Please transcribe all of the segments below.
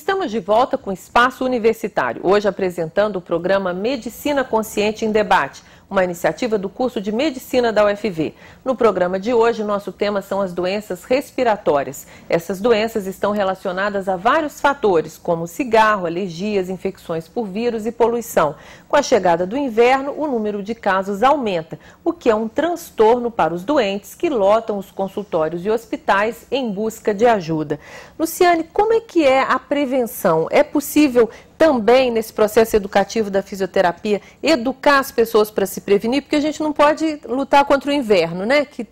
Estamos de volta com o Espaço Universitário, hoje apresentando o programa Medicina Consciente em Debate, uma iniciativa do curso de Medicina da UFV. No programa de hoje, nosso tema são as doenças respiratórias. Essas doenças estão relacionadas a vários fatores, como cigarro, alergias, infecções por vírus e poluição. Com a chegada do inverno, o número de casos aumenta, o que é um transtorno para os doentes que lotam os consultórios e hospitais em busca de ajuda. Luciane, como é que é a prevenção? É possível também, nesse processo educativo da fisioterapia, educar as pessoas para se prevenir? Porque a gente não pode lutar contra o inverno, né? Que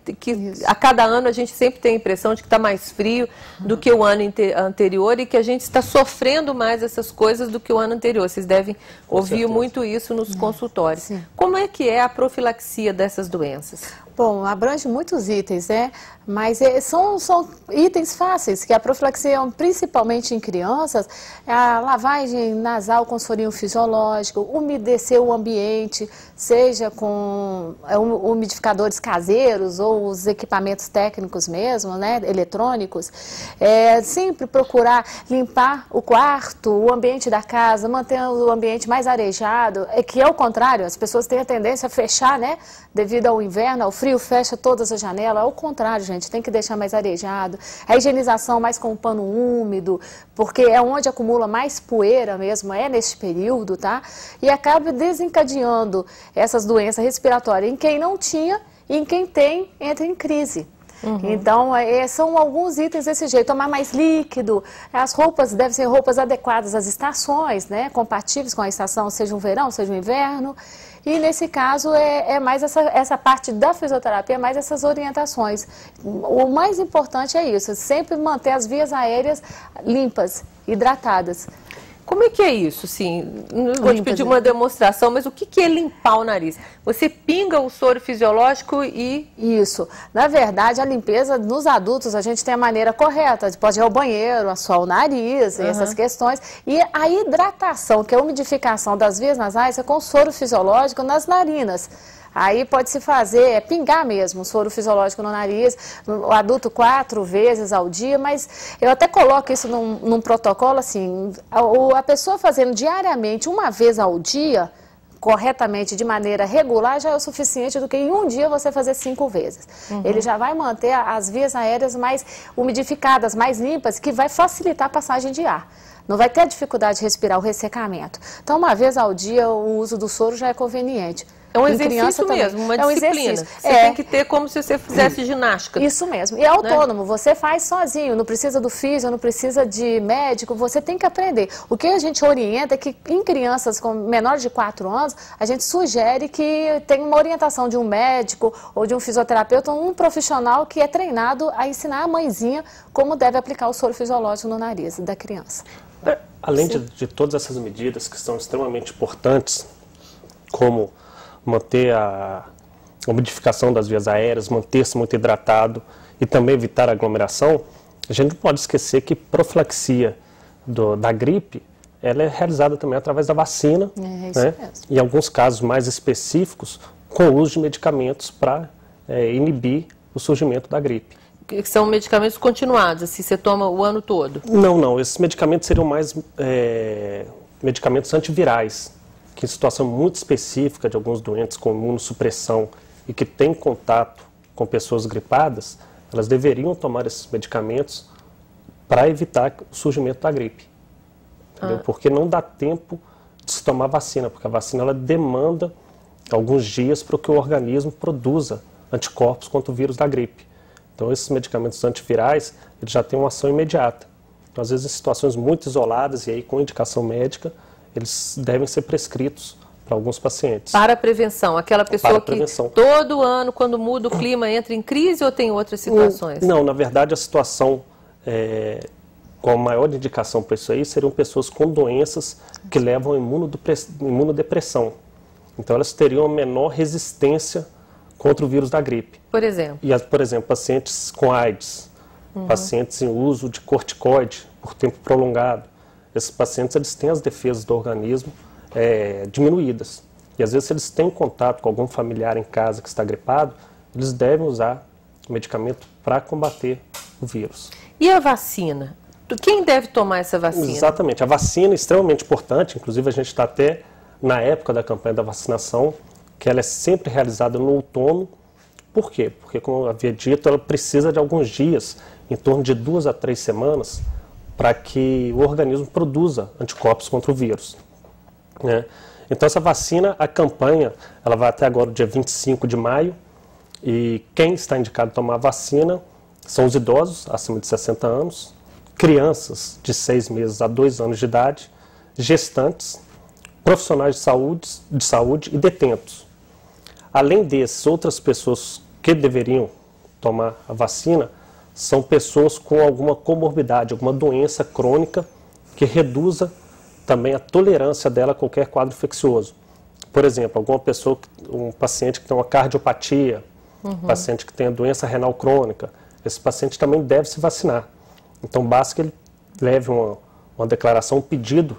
a cada ano a gente sempre tem a impressão de que está mais frio do que o ano anterior e que a gente está sofrendo mais essas coisas do que o ano anterior. Vocês devem ouvir muito isso nos consultórios. Sim. Como é que é a profilaxia dessas doenças? Bom, abrange muitos itens, né? Mas são itens fáceis, que a profilaxia, principalmente em crianças, é a lavagem nasal com sorinho fisiológico, umedecer o ambiente, seja com umidificadores caseiros ou os equipamentos técnicos mesmo, né, eletrônicos. Sempre procurar limpar o quarto, o ambiente da casa, manter o ambiente mais arejado, que é o contrário, as pessoas têm a tendência a fechar, né, devido ao inverno, ao frio, fecha todas as janelas. Ao contrário, gente, tem que deixar mais arejado. A higienização mais com o pano úmido, porque é onde acumula mais poeira mesmo, é neste período, tá? E acaba desencadeando essas doenças respiratórias em quem não tinha e em quem tem, entra em crise. Então, são alguns itens desse jeito. Tomar mais líquido, as roupas devem ser roupas adequadas às estações, né? Compatíveis com a estação, seja um verão, seja um inverno. E nesse caso é mais essa parte da fisioterapia, mais essas orientações. O mais importante é isso, sempre manter as vias aéreas limpas, hidratadas. Como é que é isso? Sim, não vou te pedir uma demonstração, mas o que é limpar o nariz? Você pinga o soro fisiológico e... Isso. Na verdade, a limpeza nos adultos, a gente tem a maneira correta. Pode ir ao banheiro, assoar o nariz, essas questões. E a hidratação, que é a umidificação das vias nasais, é com soro fisiológico nas narinas. Aí pode-se fazer, pingar mesmo, o soro fisiológico no nariz, o adulto 4 vezes ao dia, mas eu até coloco isso num protocolo assim, a pessoa fazendo diariamente, uma vez ao dia, corretamente, de maneira regular, já é o suficiente do que em um dia você fazer 5 vezes. Ele já vai manter as vias aéreas mais umidificadas, mais limpas, que vai facilitar a passagem de ar. Não vai ter dificuldade de respirar, o ressecamento. Então, uma vez ao dia, o uso do soro já é conveniente. É um exercício mesmo, uma disciplina. Você tem que ter como se você fizesse ginástica. Isso mesmo. E é autônomo, você faz sozinho, não precisa do físio, não precisa de médico, você tem que aprender. O que a gente orienta é que em crianças com menores de 4 anos, a gente sugere que tenha uma orientação de um médico ou de um fisioterapeuta, um profissional que é treinado a ensinar a mãezinha como deve aplicar o soro fisiológico no nariz da criança. Além de todas essas medidas que são extremamente importantes, como manter a umidificação das vias aéreas, manter-se muito hidratado e também evitar a aglomeração, a gente não pode esquecer que profilaxia da gripe, ela é realizada também através da vacina, né? Em alguns casos mais específicos, com o uso de medicamentos para inibir o surgimento da gripe. Que são medicamentos continuados, assim, você toma o ano todo? Não, esses medicamentos seriam mais medicamentos antivirais, que em situação muito específica de alguns doentes com imunossupressão e que têm contato com pessoas gripadas, elas deveriam tomar esses medicamentos para evitar o surgimento da gripe. Porque não dá tempo de se tomar vacina, porque a vacina ela demanda alguns dias para que o organismo produza anticorpos contra o vírus da gripe. Então esses medicamentos antivirais, eles já têm uma ação imediata. Então às vezes em situações muito isoladas e aí com indicação médica, eles devem ser prescritos para alguns pacientes. Para a prevenção, aquela pessoa que todo ano, quando muda o clima, entra em crise ou tem outras situações? Não, na verdade a situação com a maior indicação para isso aí seriam pessoas com doenças que levam a imunodepressão. Então elas teriam uma menor resistência contra o vírus da gripe. Por exemplo? Por exemplo, pacientes com AIDS, pacientes em uso de corticoide por tempo prolongado. Esses pacientes eles têm as defesas do organismo diminuídas. E às vezes, se eles têm contato com algum familiar em casa que está gripado, eles devem usar medicamento para combater o vírus. E a vacina? Quem deve tomar essa vacina? Exatamente. A vacina é extremamente importante, inclusive a gente está até na época da campanha da vacinação, que ela é sempre realizada no outono. Por quê? Porque, como eu havia dito, ela precisa de alguns dias, em torno de 2 a 3 semanas, para que o organismo produza anticorpos contra o vírus, né? Então essa vacina, a campanha, ela vai até agora, dia 25 de maio, e quem está indicado a tomar a vacina são os idosos, acima de 60 anos, crianças de 6 meses a 2 anos de idade, gestantes, profissionais de saúde e detentos. Além desses, outras pessoas que deveriam tomar a vacina são pessoas com alguma comorbidade, alguma doença crônica que reduza também a tolerância dela a qualquer quadro infeccioso. Por exemplo, alguma pessoa, um paciente que tem uma cardiopatia, um paciente que tem a doença renal crônica, esse paciente também deve se vacinar. Então basta que ele leve uma declaração, um pedido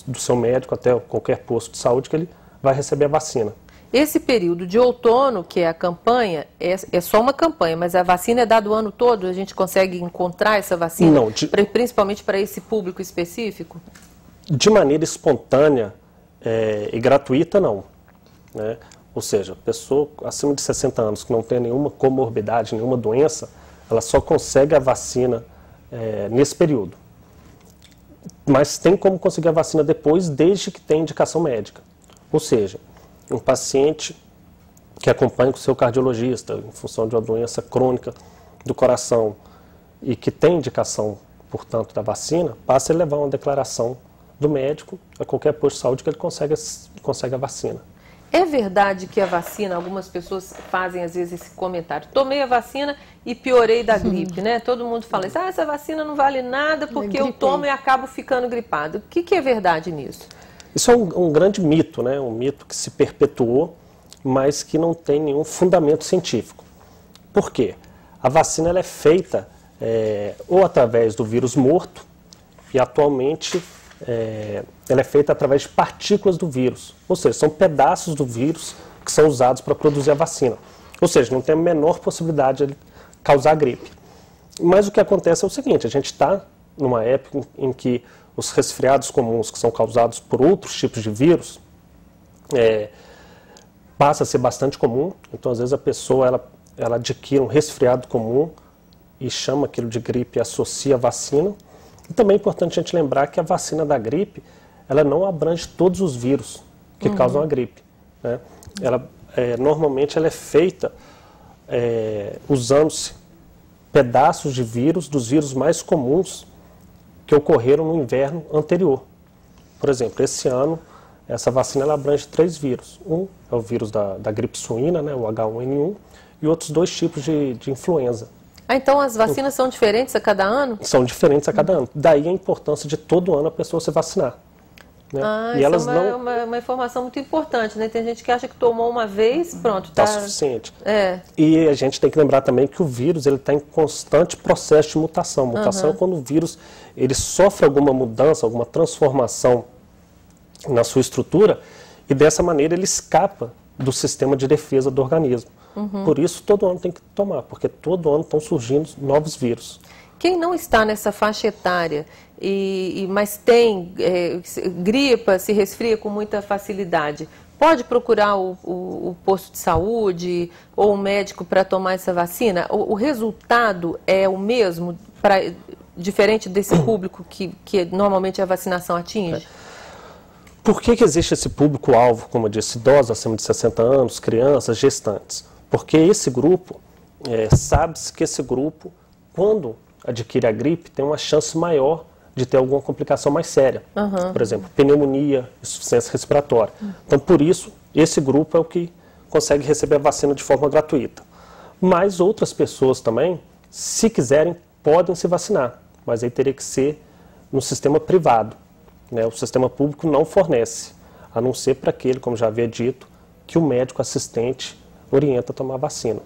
do seu médico até qualquer posto de saúde que ele vai receber a vacina. Esse período de outono, que é a campanha, é só uma campanha, mas a vacina é dada o ano todo? A gente consegue encontrar essa vacina? Não, principalmente para esse público específico? De maneira espontânea e gratuita, não, né? Ou seja, a pessoa acima de 60 anos que não tem nenhuma comorbidade, nenhuma doença, ela só consegue a vacina nesse período. Mas tem como conseguir a vacina depois, desde que tenha indicação médica. Ou seja, um paciente que acompanha com o seu cardiologista em função de uma doença crônica do coração e que tem indicação, portanto, da vacina, basta ele levar uma declaração do médico a qualquer posto de saúde que ele consegue a vacina. É verdade que a vacina, algumas pessoas fazem às vezes esse comentário, tomei a vacina e piorei da gripe, né? Todo mundo fala isso, essa vacina não vale nada porque eu tomo e acabo ficando gripado. O que é verdade nisso? Isso é um grande mito, né? Um mito que se perpetuou, mas que não tem nenhum fundamento científico. Por quê? A vacina ela é feita ou através do vírus morto e atualmente ela é feita através de partículas do vírus, ou seja, são pedaços do vírus que são usados para produzir a vacina. Ou seja, não tem a menor possibilidade de causar gripe. Mas o que acontece é o seguinte, a gente está numa época em que os resfriados comuns que são causados por outros tipos de vírus passa a ser bastante comum. Então, às vezes, a pessoa ela adquire um resfriado comum e chama aquilo de gripe e associa a vacina. E também é importante a gente lembrar que a vacina da gripe, ela não abrange todos os vírus que causam a gripe, né? Normalmente ela é feita usando-se pedaços de vírus, dos vírus mais comuns que ocorreram no inverno anterior. Por exemplo, esse ano, essa vacina ela abrange 3 vírus. Um é o vírus da gripe suína, né, o H1N1, e outros 2 tipos de influenza. Então as vacinas são diferentes a cada ano? São diferentes a cada ano. Daí a importância de todo ano a pessoa se vacinar, né? E elas é uma informação muito importante, né? Tem gente que acha que tomou uma vez, pronto, está suficiente. E a gente tem que lembrar também que o vírus está em constante processo de mutação. Mutação é quando o vírus ele sofre alguma mudança, alguma transformação na sua estrutura e dessa maneira ele escapa do sistema de defesa do organismo. Por isso todo ano tem que tomar, porque todo ano estão surgindo novos vírus. Quem não está nessa faixa etária, mas tem gripa, se resfria com muita facilidade, pode procurar o posto de saúde ou o médico para tomar essa vacina? O resultado é o mesmo, diferente desse público que normalmente a vacinação atinge? Por que existe esse público-alvo, como eu disse, idosos acima de 60 anos, crianças, gestantes? Porque esse grupo, sabe-se que esse grupo, quando adquire a gripe, tem uma chance maior de ter alguma complicação mais séria. Por exemplo, pneumonia, insuficiência respiratória. Então, por isso, esse grupo é o que consegue receber a vacina de forma gratuita. Mas outras pessoas também, se quiserem, podem se vacinar. Mas aí teria que ser no sistema privado, né? O sistema público não fornece, a não ser para aquele, como já havia dito, que o médico assistente orienta a tomar a vacina.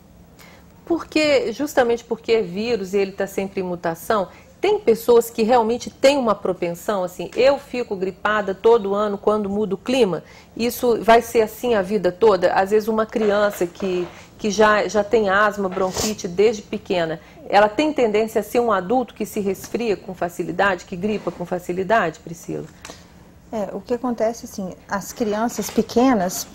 Justamente porque é vírus e ele está sempre em mutação, tem pessoas que realmente têm uma propensão, assim, eu fico gripada todo ano quando muda o clima, isso vai ser assim a vida toda? Às vezes uma criança que já tem asma, bronquite desde pequena, ela tem tendência a ser um adulto que se resfria com facilidade, que gripa com facilidade, Priscila? O que acontece, assim, as crianças pequenas,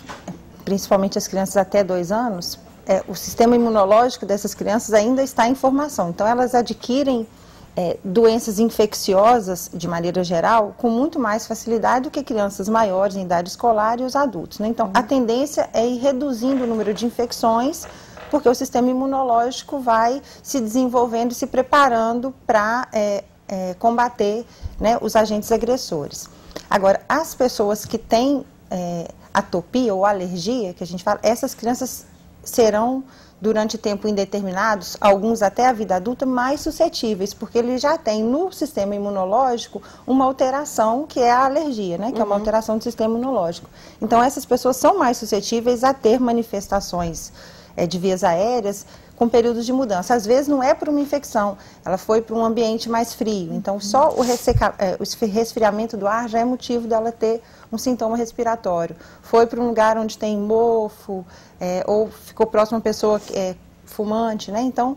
principalmente as crianças até 2 anos, o sistema imunológico dessas crianças ainda está em formação. Então, elas adquirem doenças infecciosas, de maneira geral, com muito mais facilidade do que crianças maiores em idade escolar e os adultos, né? Então, a tendência é ir reduzindo o número de infecções, porque o sistema imunológico vai se desenvolvendo e se preparando para combater, né, os agentes agressores. Agora, as pessoas que têm atopia ou alergia, que a gente fala, essas crianças serão, durante tempo indeterminados, alguns até a vida adulta, mais suscetíveis, porque eles já têm no sistema imunológico uma alteração que é a alergia, né? Que é uma alteração do sistema imunológico. Então, essas pessoas são mais suscetíveis a ter manifestações de vias aéreas com períodos de mudança. Às vezes não é por uma infecção, ela foi para um ambiente mais frio. Então, só o resfriamento do ar já é motivo dela ter um sintoma respiratório. Foi para um lugar onde tem mofo, ou ficou próximo a uma pessoa fumante, né? Então,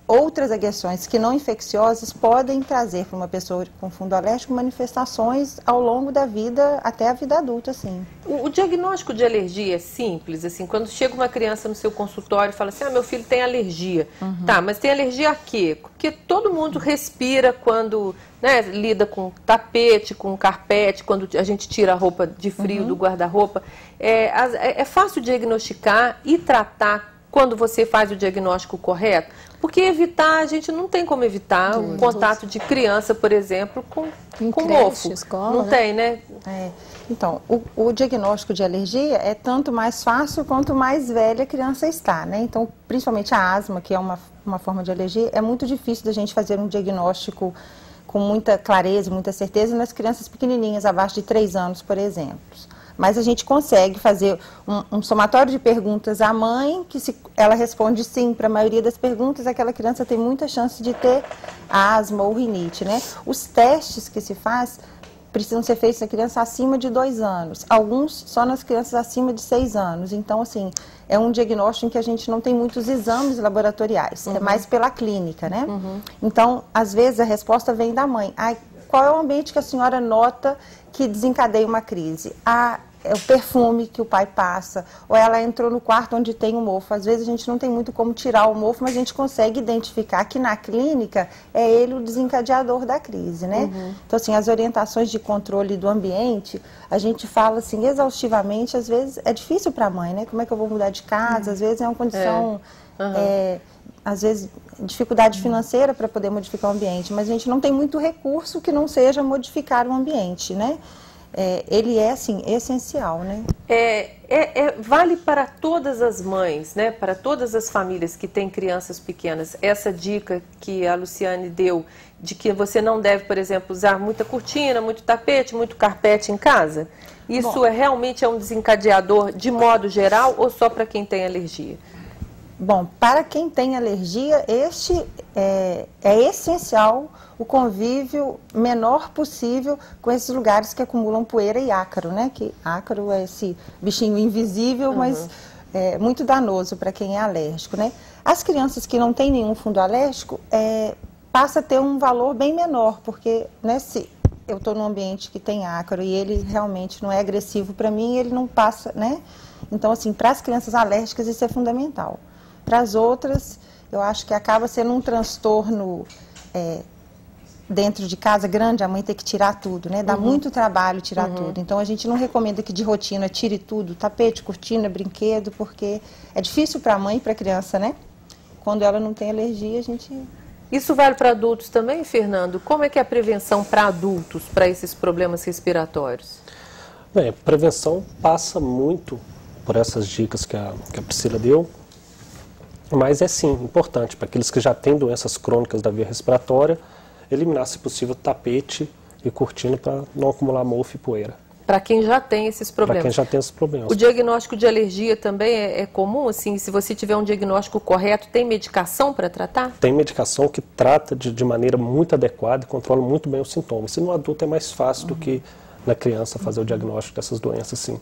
outras agressões que não infecciosas podem trazer para uma pessoa com fundo alérgico manifestações ao longo da vida, até a vida adulta, sim. O diagnóstico de alergia é simples, assim, quando chega uma criança no seu consultório e fala assim, meu filho tem alergia. Tá, mas tem alergia a quê? Porque todo mundo respira quando, né, lida com tapete, com carpete, quando a gente tira a roupa de frio do guarda-roupa. É fácil diagnosticar e tratar quando você faz o diagnóstico correto? Porque a gente não tem como evitar o contato de criança, por exemplo, com mofo. Escola, não tem, né? Então, o diagnóstico de alergia é tanto mais fácil quanto mais velha a criança está, né? Então, principalmente a asma, que é uma forma de alergia, é muito difícil da gente fazer um diagnóstico com muita clareza, muita certeza nas crianças pequenininhas, abaixo de 3 anos, por exemplo. Mas a gente consegue fazer um somatório de perguntas à mãe, que se ela responde sim para a maioria das perguntas, aquela criança tem muita chance de ter asma ou rinite, né? Os testes que se faz precisam ser feitos na criança acima de 2 anos, alguns só nas crianças acima de 6 anos. Então, assim, é um diagnóstico em que a gente não tem muitos exames laboratoriais, é mais pela clínica, né? Então, às vezes a resposta vem da mãe. Qual é o ambiente que a senhora nota que desencadeia uma crise? É o perfume que o pai passa, ou ela entrou no quarto onde tem um mofo. Às vezes a gente não tem muito como tirar o mofo, mas a gente consegue identificar que na clínica é ele o desencadeador da crise, né? Então, assim, as orientações de controle do ambiente, a gente fala, assim, exaustivamente, às vezes é difícil para a mãe, né? Como é que eu vou mudar de casa? Às vezes é uma condição, às vezes, dificuldade financeira para poder modificar o ambiente, mas a gente não tem muito recurso que não seja modificar o ambiente, né? Ele é, assim, essencial, né? Vale para todas as mães, né? Para todas as famílias que têm crianças pequenas, essa dica que a Luciane deu, de que você não deve, por exemplo, usar muita cortina, muito tapete, muito carpete em casa? Isso realmente é um desencadeador de modo geral ou só para quem tem alergia? Bom, para quem tem alergia, é essencial o convívio menor possível com esses lugares que acumulam poeira e ácaro, né? Que ácaro é esse bichinho invisível, mas é muito danoso para quem é alérgico, né? As crianças que não têm nenhum fundo alérgico, passa a ter um valor bem menor, porque, né, se eu estou num ambiente que tem ácaro e ele realmente não é agressivo para mim, ele não passa, né? Então, assim, para as crianças alérgicas isso é fundamental. Para as outras, eu acho que acaba sendo um transtorno dentro de casa grande, a mãe tem que tirar tudo, né? Dá muito trabalho tirar tudo. Então, a gente não recomenda que de rotina tire tudo, tapete, cortina, brinquedo, porque é difícil para a mãe e para a criança, né? Quando ela não tem alergia, a gente... Isso vale para adultos também, Fernando? Como é que é a prevenção para adultos, para esses problemas respiratórios? Bem, a prevenção passa muito por essas dicas que a Priscila deu, mas é sim importante para aqueles que já têm doenças crônicas da via respiratória, eliminar, se possível, tapete e cortina para não acumular mofo e poeira. Para quem já tem esses problemas. Para quem já tem esses problemas. O diagnóstico de alergia também é comum, assim, se você tiver um diagnóstico correto, tem medicação para tratar? Tem medicação que trata de maneira muito adequada e controla muito bem os sintomas. E no adulto é mais fácil do que na criança fazer o diagnóstico dessas doenças, sim.